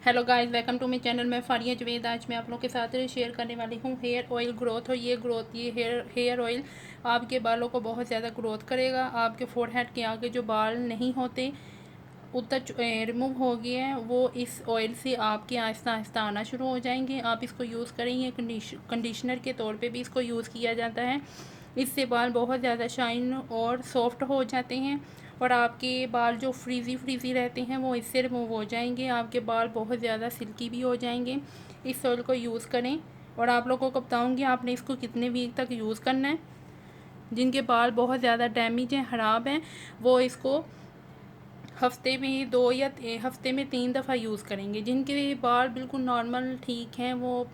Hello guys, welcome to my channel. मैं फारिया जवेद। आज मैं आप लोगों के साथ शेयर करने वाली हूँ हेयर ऑयल ग्रोथ। और ये हेयर ऑयल आपके बालों को बहुत ज़्यादा ग्रोथ करेगा। आपके फोरहेड के आगे जो बाल नहीं होते उतर रिमूव हो गए हैं, वो इस ऑयल से आपके आहिस्ता आहिस्ता आना शुरू हो जाएंगे। आप इसको यूज़ करेंगे, कंडीशनर के तौर पे भी इसको यूज़ किया जाता है। इससे बाल बहुत ज़्यादा शाइन और सॉफ्ट हो जाते हैं और आपके बाल जो फ्रीज़ी रहते हैं वो इससे रिमूव हो जाएंगे। आपके बाल बहुत ज़्यादा सिल्की भी हो जाएंगे। इस ऑयल को यूज़ करें और आप लोगों को बताऊंगी आपने इसको कितने वीक तक यूज़ करना है। जिनके बाल बहुत ज़्यादा डैमेज हैं, ख़राब हैं, वो इसको हफ्ते में 2 या हफ्ते में 3 दफ़ा यूज़ करेंगे। जिनके बाल बिल्कुल नॉर्मल ठीक हैं, वो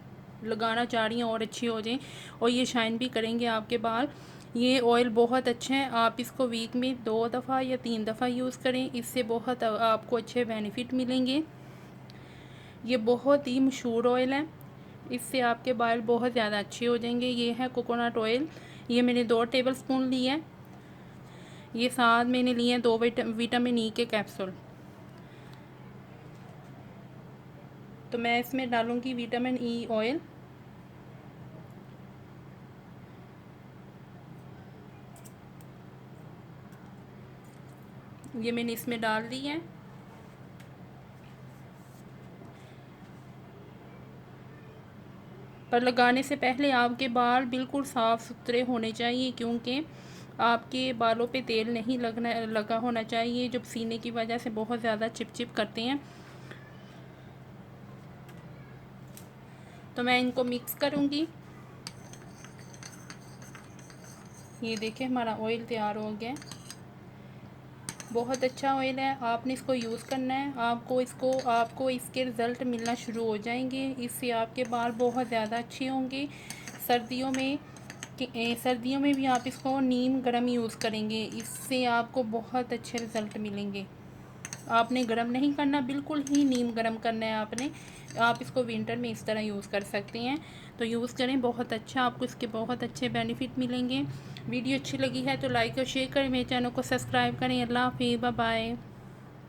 लगाना चाह रही हैं और अच्छी हो जाएं और ये शाइन भी करेंगे आपके बाल। ये ऑयल बहुत अच्छा है। आप इसको वीक में 2 दफ़ा या 3 दफ़ा यूज़ करें, इससे बहुत आपको अच्छे बेनिफिट मिलेंगे। ये बहुत ही मशहूर ऑयल है, इससे आपके बाल बहुत ज़्यादा अच्छे हो जाएंगे। ये है कोकोनट ऑयल। ये मैंने 2 टेबल स्पून लिए हैं। ये साथ मैंने लिए हैं 2 विटामिन ई के कैप्सूल। तो मैं इसमें डालूंगी विटामिन ई ऑयल। ये मैंने इसमें डाल दी है। पर लगाने से पहले आपके बाल बिल्कुल साफ़ सुथरे होने चाहिए, क्योंकि आपके बालों पे तेल नहीं लगा होना चाहिए, जो पसीने की वजह से बहुत ज़्यादा चिपचिप करते हैं। तो मैं इनको मिक्स करूँगी। ये देखिए हमारा ऑयल तैयार हो गया। बहुत अच्छा ऑयल है, आपने इसको यूज़ करना है। आपको इसके रिज़ल्ट मिलना शुरू हो जाएंगे। इससे आपके बाल बहुत ज़्यादा अच्छे होंगे। सर्दियों में भी आप इसको नीम गर्म यूज़ करेंगे, इससे आपको बहुत अच्छे रिज़ल्ट मिलेंगे। आपने गर्म नहीं करना, बिल्कुल ही नीम गर्म करना है आपने। आप इसको विंटर में इस तरह यूज़ कर सकते हैं। तो यूज़ करें, बहुत अच्छा, आपको इसके बहुत अच्छे बेनिफिट मिलेंगे। वीडियो अच्छी लगी है तो लाइक और शेयर करें, मेरे चैनल को सब्सक्राइब करें। अल्लाह हाफिज़, बाय बाय।